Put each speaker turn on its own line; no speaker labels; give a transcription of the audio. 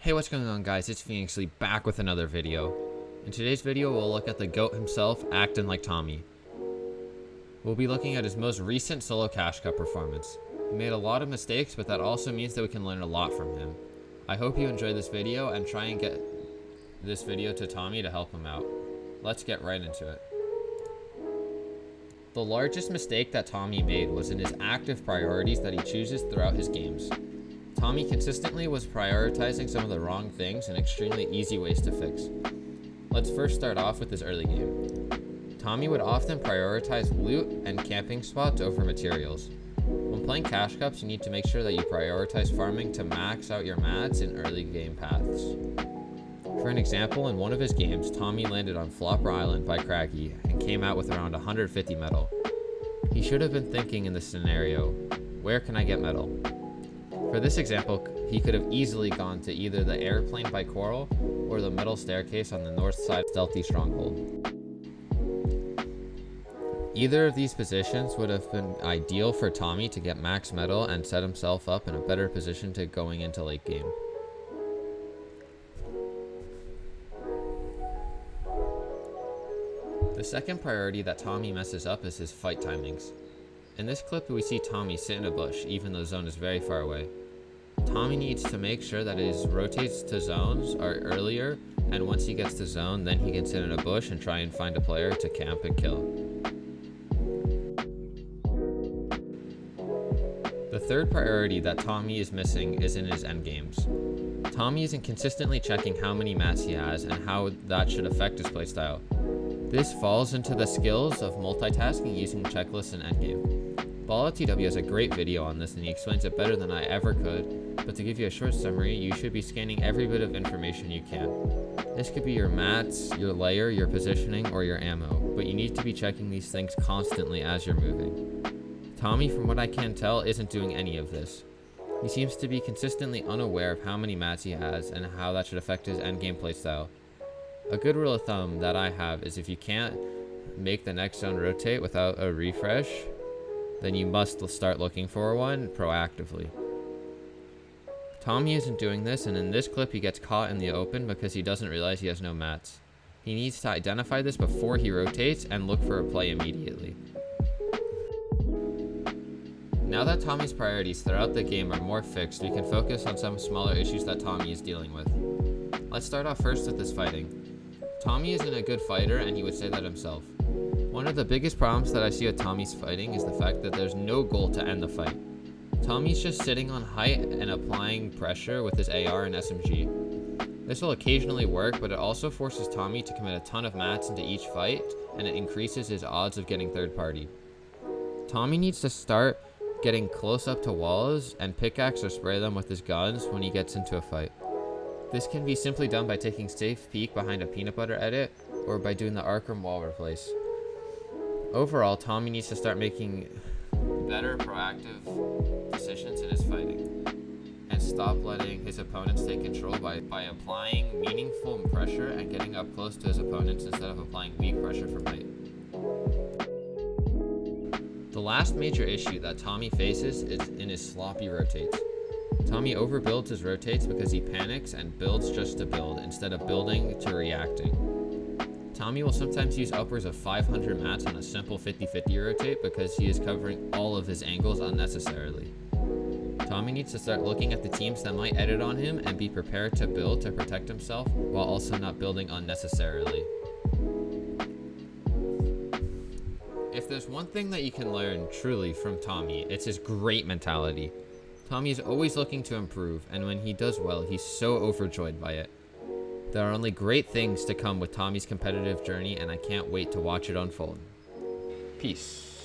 Hey, what's going on, guys? It's Phoenix Lee back with another video. In today's video, we'll look at the GOAT himself, Acting Like Tommy. We'll be looking at his most recent solo Cash Cup performance. He made a lot of mistakes, but that also means that we can learn a lot from him. I hope you enjoyed this video and try and get this video to Tommy to help him out. Let's get right into it. The largest mistake that Tommy made was in his active priorities that he chooses throughout his games. Tommy consistently was prioritizing some of the wrong things and extremely easy ways to fix. Let's first start off with his early game. Tommy would often prioritize loot and camping spots over materials. When playing Cash Cups, you need to make sure that you prioritize farming to max out your mats in early game paths. For an example, in one of his games, Tommy landed on Flopper Island by Craggy and came out with around 150 metal. He should have been thinking in this scenario, where can I get metal? For this example, he could have easily gone to either the airplane by Coral or the metal staircase on the north side stealthy stronghold. Either of these positions would have been ideal for Tommy to get max metal and set himself up in a better position to going into late game. The second priority that Tommy messes up is his fight timings. In this clip, we see Tommy sit in a bush, even though the zone is very far away. Tommy needs to make sure that his rotates to zones are earlier, and once he gets to zone, then he can sit in a bush and try and find a player to camp and kill. The third priority that Tommy is missing is in his endgames. Tommy isn't consistently checking how many mats he has and how that should affect his playstyle. This falls into the skills of multitasking using checklists in endgame. BallTW has a great video on this and he explains it better than I ever could, but to give you a short summary, you should be scanning every bit of information you can. This could be your mats, your layer, your positioning, or your ammo, but you need to be checking these things constantly as you're moving. Tommy, from what I can tell, isn't doing any of this. He seems to be consistently unaware of how many mats he has and how that should affect his endgame playstyle. A good rule of thumb that I have is if you can't make the next zone rotate without a refresh, then you must start looking for one proactively. Tommy isn't doing this, and in this clip he gets caught in the open because he doesn't realize he has no mats. He needs to identify this before he rotates and look for a play immediately. Now that Tommy's priorities throughout the game are more fixed, we can focus on some smaller issues that Tommy is dealing with. Let's start off first with his fighting. Tommy isn't a good fighter, and he would say that himself. One of the biggest problems that I see with Tommy's fighting is the fact that there's no goal to end the fight. Tommy's just sitting on height and applying pressure with his AR and SMG. This will occasionally work, but it also forces Tommy to commit a ton of mats into each fight, and it increases his odds of getting third party. Tommy needs to start getting close up to walls and pickaxe or spray them with his guns when he gets into a fight. This can be simply done by taking safe peek behind a peanut butter edit or by doing the Arkham wall replace. Overall, Tommy needs to start making better proactive decisions in his fighting and stop letting his opponents take control by applying meaningful pressure and getting up close to his opponents instead of applying weak pressure from height. The last major issue that Tommy faces is in his sloppy rotates. Tommy overbuilds his rotates because he panics and builds just to build instead of building to reacting. Tommy will sometimes use upwards of 500 mats on a simple 50-50 rotate because he is covering all of his angles unnecessarily. Tommy needs to start looking at the teams that might edit on him and be prepared to build to protect himself while also not building unnecessarily. If there's one thing that you can learn truly from Tommy, it's his great mentality. Tommy is always looking to improve, and when he does well, he's so overjoyed by it. There are only great things to come with Tommy's competitive journey, and I can't wait to watch it unfold. Peace.